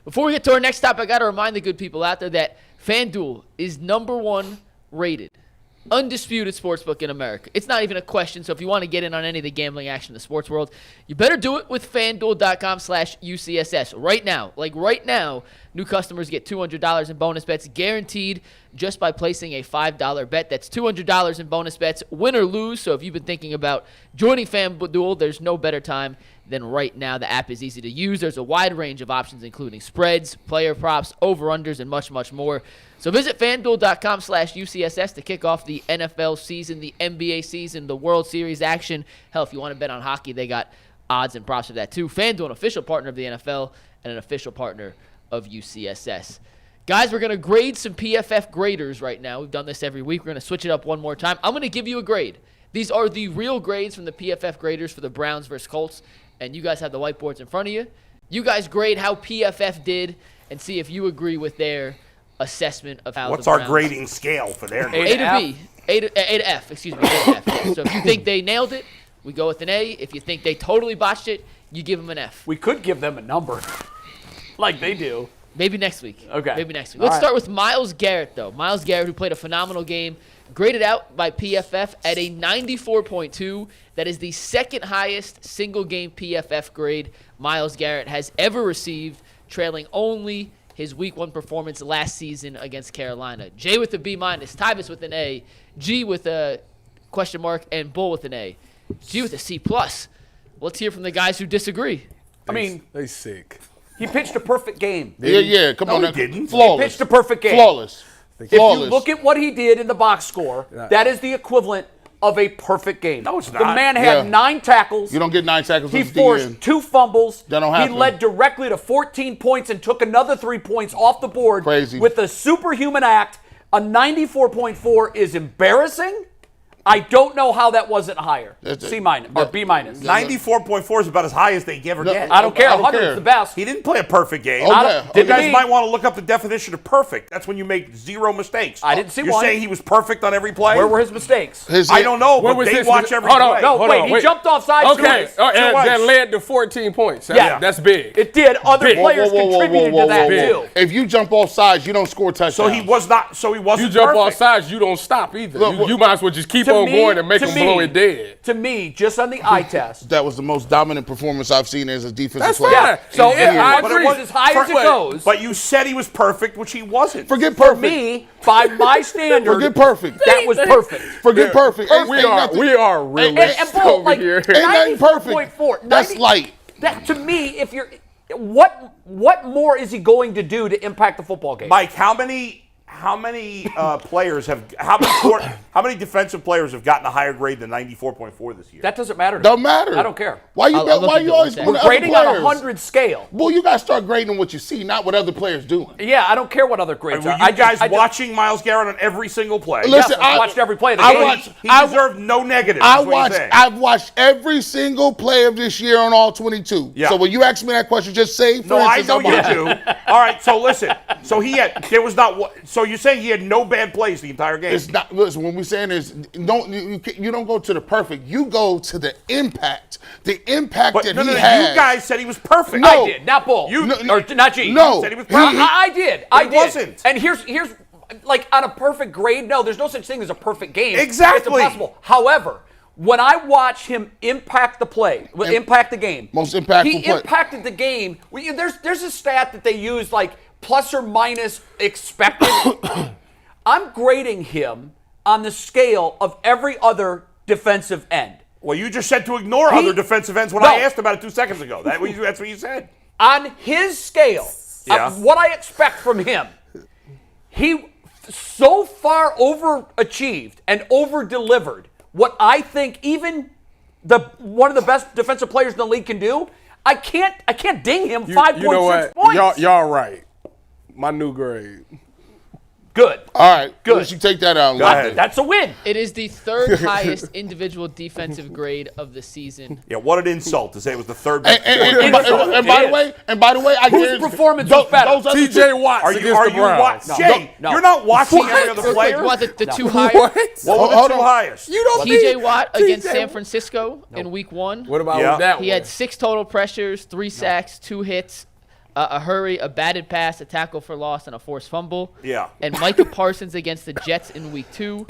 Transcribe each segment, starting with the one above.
Before we get to our next stop, I got to remind the good people out there that FanDuel is #1 rated, undisputed sportsbook in America. It's not even a question. So if you want to get in on any of the gambling action in the sports world, you better do it with FanDuel.com/UCSS. Right now, new customers get $200 in bonus bets guaranteed just by placing a $5 bet. That's $200 in bonus bets, win or lose. So if you've been thinking about joining FanDuel, there's no better time than right now. The app is easy to use. There's a wide range of options, including spreads, player props, over-unders, and much, much more. So visit FanDuel.com/UCSS to kick off the NFL season, the NBA season, the World Series action. Hell, if you want to bet on hockey, they got odds and props for that too. FanDuel, an official partner of the NFL and an official partner of UCSS. Guys, we're going to grade some PFF graders right now. We've done this every week. We're going to switch it up one more time. I'm going to give you a grade. These are the real grades from the PFF graders for the Browns versus Colts. And you guys have the whiteboards in front of you. You guys grade how PFF did and see if you agree with their assessment of how What's the Browns. our grading scale for their A to B. A to F, excuse me. A to F. So if you think they nailed it, we go with an A. If you think they totally botched it, you give them an F. We could give them a number like they do. Maybe next week. Okay. Maybe next week. Let's start with Myles Garrett, though. Myles Garrett, who played a phenomenal game, graded out by PFF at a 94.2. That is the second highest single-game PFF grade Myles Garrett has ever received, trailing only his Week 1 performance last season against Carolina. J with a B-, Tyvis with an A, G with a question mark, and Bull with an A. G with a C+. Let's hear from the guys who disagree. I mean, they sick. he pitched a perfect game. Yeah. Come on, he didn't. Flawless. He pitched a perfect game. Flawless. If you look at what he did in the box score, that is the equivalent of a perfect game. No, it's not. The man had 9 tackles. You don't get 9 tackles. He forced 2 fumbles. That don't He happen. led directly to 14 points and took another 3 points off the board. Crazy. With a superhuman act. A 94.4 is embarrassing. I don't know how that wasn't higher. C- or B-. 94.4 is about as high as they ever get. I don't care. I don't 100 care. is the best. He didn't play a perfect game. Okay. You guys might want to look up the definition of perfect. That's when you make 0 mistakes. I didn't see You're one. saying he was perfect on every play? Where were his mistakes? I don't know, Where but was they his- watch every Hold on, play. No, Hold wait, on, he wait. jumped off sides Okay, twice. that led to 14 points. Yeah. That's big. It did. Other Big. players contributed to that, too. If you jump off sides, you don't score touchdowns. So he wasn't You jump off perfect. sides, you don't stop either. Look, you might as well just keep To on me- going and make to them me- blow it dead. To me, just on the eye test. That was the most dominant performance I've seen as a defensive That's player. fine. So in if years. I But it agree was- as high as it goes, But you said he was perfect, which he wasn't. Forget for perfect. me, by my standard, Forget perfect. that was perfect. Forget perfect. Perfect. We are realists Bull, over here. like, Ain't nothing perfect. 94.4. That's light. That, to me, if you're, what more is he going to do to impact the football game? Mike, how many players how many defensive players have gotten a higher grade than 94.4 this year? That doesn't matter. Don't matter. I don't care. Why you I'll look why into you it always one put day. other Grading on a players? 100 scale. Well, you got to start grading what you see, not what other players doing. Yeah, I don't care what other grades Were are. you guys watching Myles Garrett on every single play? Listen, I watched every play of the game. He deserved no negatives. I've watched every single play of this year on all 22. Yeah. So when you ask me that question, just say, for No, I instance, know I'm you watching. do. All right, so listen. So so you're saying he had no bad plays the entire game? It's not. Listen, when we saying is, you don't go to the perfect. You go to the impact. The impact But that no, he you has. guys said he was perfect. No. I did, not Bull. You- or not G. No. said he was perfect. I did. I He did. wasn't. And here's like on a perfect grade. No, there's no such thing as a perfect game. Exactly. It's impossible. However, when I watch him impact the play, impact the game, Most impactful he play. impacted the game. There's a stat that they use like plus or minus expected. I'm grading him on the scale of every other defensive end. Well, you just said to ignore other defensive ends when I asked about it 2 seconds ago. That's what you said. On his scale, Yeah. of what I expect from him, he so far overachieved and over-delivered what I think even one of the best defensive players in the league can do. I can't ding him 5.6 You know what? points. Y'all right. My new grade. Good. All right. Good. Once you take that out. Go ahead. That's a win. It is the third highest individual defensive grade of the season. Yeah, what an insult to say it was the third best. And by the way, I Whose guarantee- performance was better? those other TJ Watts Are you against the Browns. watching? Jay, No. you're not watching every other Real quick, player? you want the two What? highest? What were the Hold two on. highest? You don't TJ think Watt against TJ San Francisco in week 1. What about Yeah. with that He one? had 6 total pressures, 3 sacks, 2 hits. a hurry, a batted pass, a tackle for loss, and a forced fumble. Yeah. And Micah Parsons against the Jets in week 2,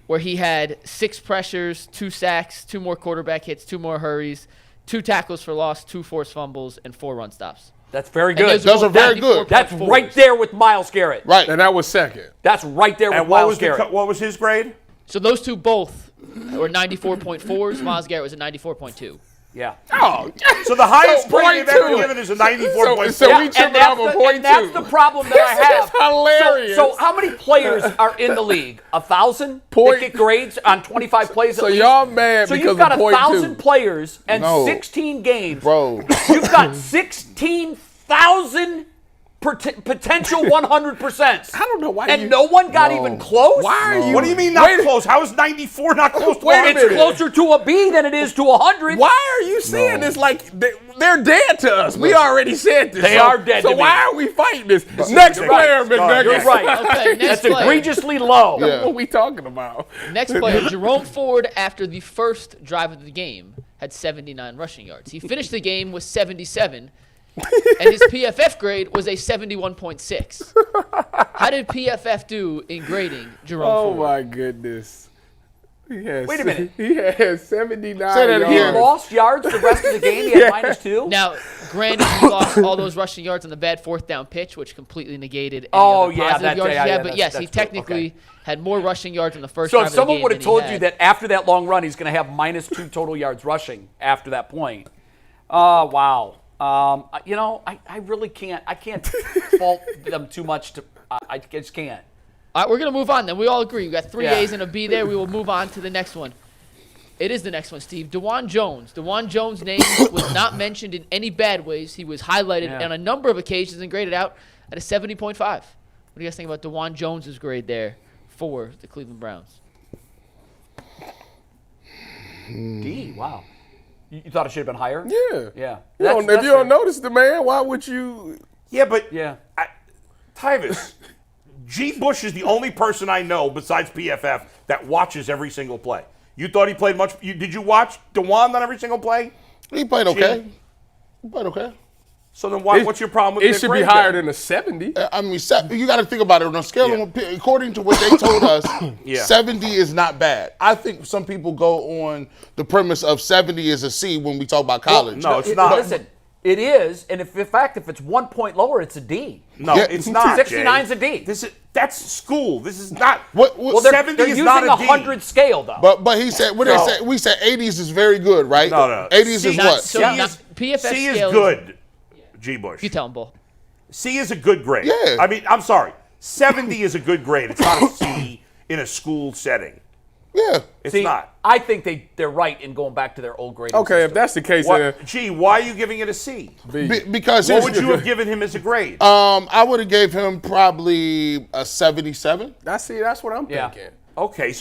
where he had 6 pressures, 2 sacks, 2 more quarterback hits, 2 more hurries, 2 tackles for loss, 2 forced fumbles, and 4 run stops. That's very good. Those are very good. That's right there with Myles Garrett. Right. And that was second. That's right there with And what Myles was Garrett. what was his grade? So those two both were 94.4s. Myles Garrett was a 94.2. Yeah. Oh, So the highest grade they've ever 0.2. given is a 94.4. So we tripping off a and that's 0.2. the problem that I have. This is hilarious. So how many players are in the league? 1,000 that get grades on 25 plays. So at least? y'all mad So because you've got of 1,000 0.2. players and No. 16 games. Bro. You've got 16,000 potential 100%. I don't know why And you- no one got even close? Why are you? What do you mean not close? How is 94 not close to Wait a 100? It's closer to a B than it is to 100. Why are you saying this like they're dead to us? We already said this. They are dead So to me. why are we fighting this? Next You're player, right. McNuggets. You're right. Okay, next That's player. egregiously low. Yeah. What are we talking about? Next player, Jerome Ford, after the first drive of the game, had 79 rushing yards. He finished the game with 77, and his PFF grade was a 71.6. How did PFF do in grading Jerome Oh Ford? my goodness. Wait a minute. He had 79 Say that He again. yards. lost yards the rest of the game. He had -2. Now, granted, he lost all those rushing yards on the bad 4th down pitch, which completely negated any Oh, other yeah, positive that's- yards yeah, he yeah, had. But that's- yes, that's he true. technically had more rushing yards in the first So drive if of the someone game would have than he told had. you that after that long run, he's going to have -2 total yards rushing after that point. Wow. I really can't. I can't fault them too much. I just can't. All right, we're going to move on then. We all agree. We got 3 Yeah. A's and a B there. We will move on to the next one. It is the next one, Steve. Dawand Jones. Dawand Jones' name was not mentioned in any bad ways. He was highlighted Yeah. on a number of occasions and graded out at a 70.5. What do you guys think about Dawand Jones' grade there for the Cleveland Browns? D. Wow. You thought it should have been higher? Yeah. Yeah. If you don't notice the man, why would you? Yeah, but Yeah. Tyvis, G. Bush is the only person I know besides PFF that watches every single play. You thought he played much? Did you watch Dawand on every single play? He played okay. He played okay. So then what's your problem with It the should be grade higher then? than a 70. I mean, you got to think about it on a scale of, according to what they told us, Yeah. 70 is not bad. I think some people go on the premise of 70 is a C when we talk about college. No, it's not. Listen, it is, and if it's 1 point lower, it's a D. No, Yeah. it's not. 69's Jay. a D. That's school. This is not. Well, they're 70 is using not a a D. 100 scale though. But he said, what No. they said, we said 80s is very good, right? No. 80s C is Not- what? so C not- is, PFF C is scale good. G. Bush. You tell him, Bull. C is a good grade. Yeah. I mean, I'm sorry. 70 is a good grade. It's not a C in a school setting. Yeah. It's See, not. I think they're right in going back to their old grading Okay, if system. that's the case, then Gee, why are you giving it a C? Because What here's would the- you have given him as a grade? I would have gave him probably a 77. that's what I'm Yeah. thinking. Okay,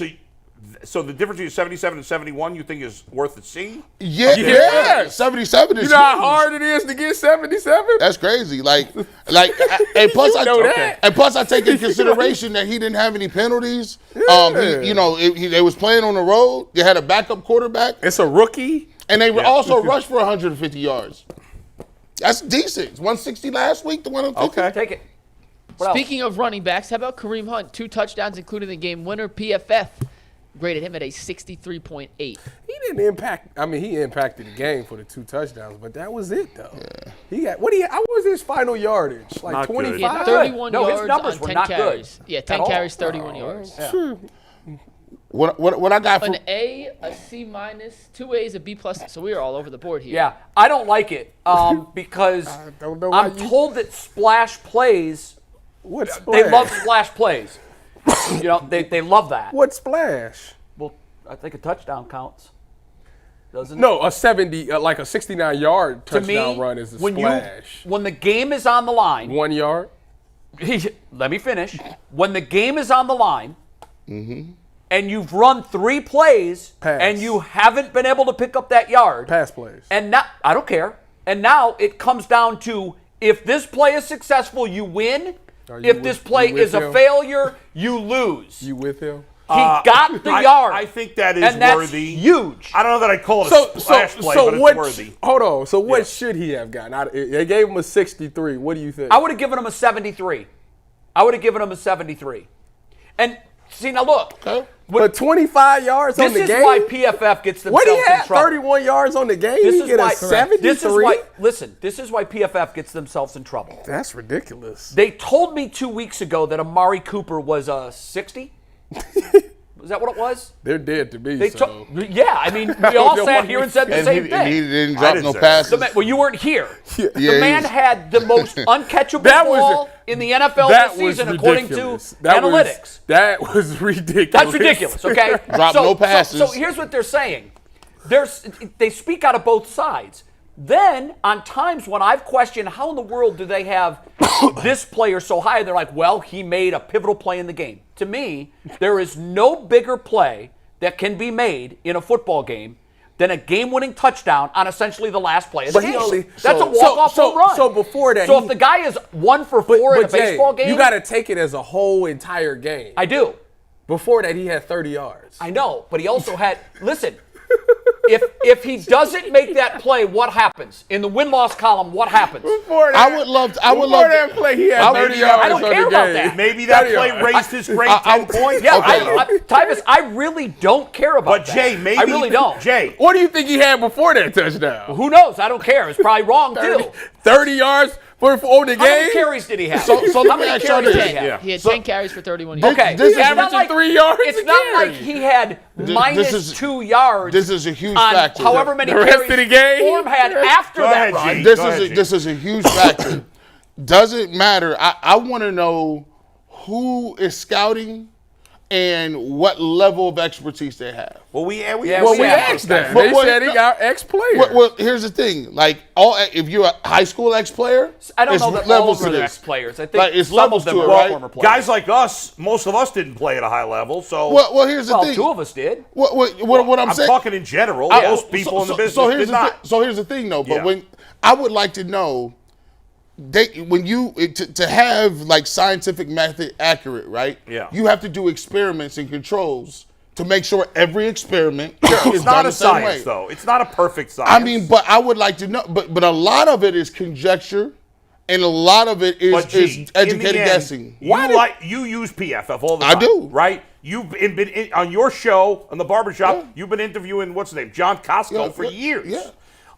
so the difference between 77 and 71 you think is worth a C? Yeah. 77 is You know how huge. hard it is to get 77? That's crazy. And plus You know that. and plus I take in consideration that he didn't have any penalties. They was playing on the road. They had a backup quarterback, It's a rookie. and they also rushed for 150 yards. That's decent. 160 last week. The 150. Okay. Take it. What else? Speaking of running backs, how about Kareem Hunt? 2 touchdowns, including the game winner. PFF graded him at a 63.8. He didn't impact. I mean, he impacted the game for the 2 touchdowns, but that was it, though. Yeah. He got what? What was his final yardage? Like Not good. 25. Yeah, Not 31 good. No, his yards numbers on were 10 not good carries. Yeah, 10 at all. carries, 31 yards. Yeah. What I got An from A, a C minus, 2 A's, a B plus. So we are all over the board here. Yeah, I don't like it because don't know why I'm told that splash plays. What They splash? love splash plays. They love that. What splash? Well, I think a touchdown counts. Doesn't it? No, a 70, like a 69-yard To me, touchdown run is a when splash. when the game is on the line, 1 yard. let me finish. When the game is on the line, and you've run 3 plays, Pass. and you haven't been able to pick up that yard, Pass plays. and now I don't care. And now it comes down to if this play is successful, you win. Are you If this with- play you with is a him? failure, you lose. You with him? got the yard. I think that is and that's worthy. Huge. I don't know that I'd call it a splash play, but it's worthy. Hold on. So what should he have gotten? They gave him a 63. What do you think? I would have given him a 73. And see, now look. Okay. But 25 yards on the game? This is why PFF gets themselves What he had? in trouble. 31 yards on the game? This He is get why, a 73? This is why PFF gets themselves in trouble. That's ridiculous. They told me 2 weeks ago that Amari Cooper was a 60. Is that what it was? They're dead to me. Yeah, I mean, we all sat here and said the same thing. He didn't drop no passes. Well, you weren't here. Yeah, The man had the most uncatchable ball in the NFL this season, according to analytics. That was ridiculous. That's ridiculous, okay? Drop no passes. So here's what they're saying. They speak out of both sides. Then, on times when I've questioned how in the world do they have this player so high, they're like, well, he made a pivotal play in the game. To me, there is no bigger play that can be made in a football game than a game-winning touchdown on essentially the last play of the game. That's a walk-off home run. So before that, if the guy is 1 for 4 in a baseball game, you got to take it as a whole entire game. I do. Before that, he had 30 yards. I know, but he also had. Listen. If he doesn't make that play, what happens? In the win-loss column, what happens? Before that, I would love that play, he had 30 yards. I don't care about that. Maybe that play raised his grade 10 points. Yeah, Okay. Tyvus, I really don't care about But Jay, maybe I really don't. Jay, What do you think he had before that touchdown? Who knows? I don't care. It's probably wrong, too. 30 yards for the How many game? carries did he have? So How let me many ask y'all carries this. did he have? Yeah. He had 10 carries for 31 yards. Okay. This is It's not averaging 3 yards It's a not carry. like he had minus 2 yards. This is a huge on factor. however many The rest carries of the game? Form had after Go that ahead, run. G. This Go is ahead, a, this is a huge factor. Doesn't matter. I want to know who is scouting and what level of expertise they have. well, we Yeah, Well, we asked that. They said he got ex-player. Well, here's the thing. Like, if you're a high school ex-player, I don't it's know that all levels of them to are this. ex-players. I think Like, it's some levels of them to it, are right? former players. guys like us, most of us didn't play at a high level, so Well, here's the Well, thing. 2 of us did. What I'm saying. talking in general. I- Most people in the business so here's did not. So here's the thing, though. But Yeah. when I would like to know, to have like scientific method accurate, right? Yeah. You have to do experiments and controls to make sure every experiment is It's done not the a same science, way. though. It's not a perfect science. I mean, but I would like to know. But a lot of it is conjecture, and a lot of it is Gee, educated in the end, guessing. You use PFF all the I time. do. Right? You've been on your show on the barbershop. Yeah. You've been interviewing what's his name, John Costco, Yeah, for years. yeah.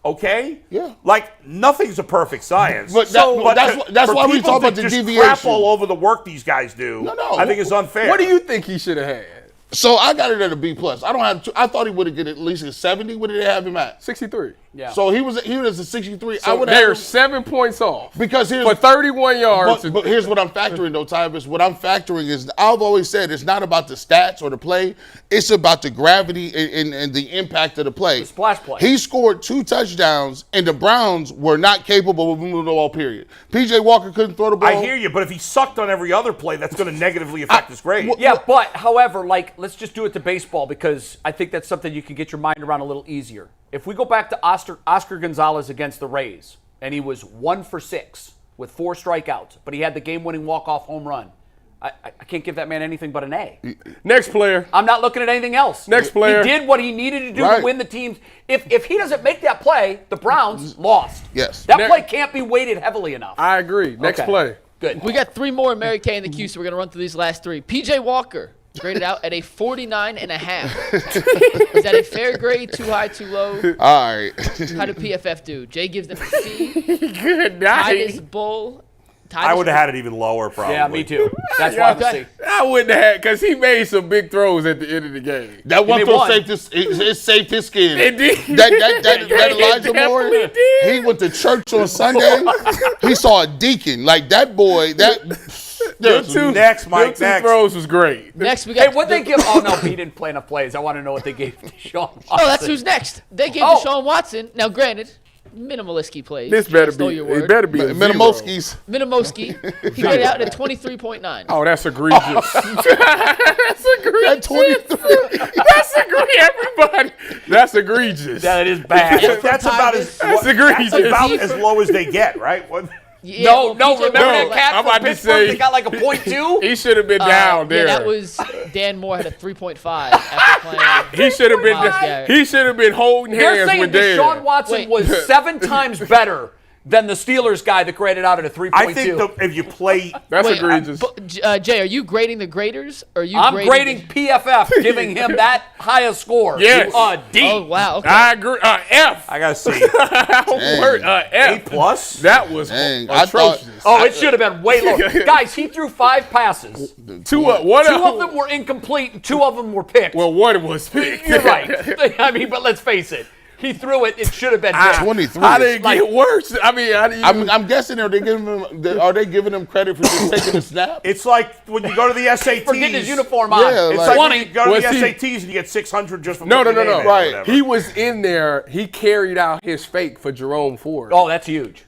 Okay. Yeah. Like nothing's a perfect science. But that's for why we people talk about to the just deviation. crap all over the work these guys do. No. I think it's unfair. What do you think he should have had? So I got it at a B+. I don't have. I thought he would have get at least a 70. What did they have him at? 63. Yeah. So he was a 63. I So would they're have 7 points off. because here's For 31 yards. But here's what I'm factoring though, Tyvus. What I'm factoring is I've always said it's not about the stats or the play. It's about the gravity and the impact of the play. The splash play. He scored 2 touchdowns, and the Browns were not capable of moving the ball. Period. P.J. Walker couldn't throw the ball. I hear you, but if he sucked on every other play, that's going to negatively affect his grade. Yeah, but however, like let's just do it to baseball because I think that's something you can get your mind around a little easier. If we go back to Oscar Gonzalez against the Rays, and he was 1 for 6 with 4 strikeouts, but he had the game-winning walk-off home run. I can't give that man anything but an A. Next player. I'm not looking at anything else. Next player. He did what he needed to do Right. to win the teams. If he doesn't make that play, the Browns lost. Yes. That Ne- play can't be weighted heavily enough. I agree. Next Okay. play. Good. We got 3 more in Mary Kay and the Q, so we're going to run through these last 3. P.J. Walker graded out at a 49.5. Is that a fair grade? Too high, too low? All right. How did PFF do? Jay gives them a C. Good Titus night. Bull. I would have had it even lower, probably. Yeah, me too. That's why I'm Okay. C. I wouldn't have had because he made some big throws at the end of the game. That one made throw one. it saved his skin. It did. That It Elijah Moore, definitely did. he went to church on Sunday. He saw a deacon. Like that boy, Next, Mike, Them two next. throws was great. Next, we got. Hey, what they give? Oh no, he didn't play enough plays. I want to know what they gave Deshaun Watson. Oh, that's who's next. They gave Oh. Deshaun Watson. Now, granted, minimalistic plays. This better Stole be. your It word. better be a zero. Minimoski's. Minimoski. He graded out at 23.9. Oh, that's egregious. That's egregious. At 23. That's egregious. Everybody. That's egregious. That is bad. That's about as That's egregious. that's about as low as they get, right? What? Yeah, No, well, PJ remember Walker- that cat I'm from about to Pittsburgh say- that got like a .2? He should have been down there. Yeah, that was Dan Moore had a 3.5 after playing. He should have been. Myles Garrett. He should have been holding They're hands saying with Dan. Deshaun Watson Wait. was 7 times better than the Steelers guy that graded out at a 3.2. I think if you play, That's Wait, egregious. Jay, are you grading the graders? Or are you I'm grading PFF, giving him that high a score. Yes. D. Oh, wow. Okay. I agree. F. I gotta see Word, A F. plus. That was Dang, I atrocious. Oh, it should have been way lower. Guys, he threw 5 passes. One 2 of them were incomplete, and 2 of them were picked. Well, one was picked. You're right. I mean, but let's face it. He threw it. It should have been picked. 23. How did it get worse? I mean, how do you? I'm guessing are they giving him credit for just taking a snap? It's like when you go to the SATs. For getting his uniform on. Yeah, It's like- like when 20. you go to Was the he- SATs and you get 600 just from No. putting your name in or Right. whatever. He was in there. He carried out his fake for Jerome Ford. Oh, that's huge.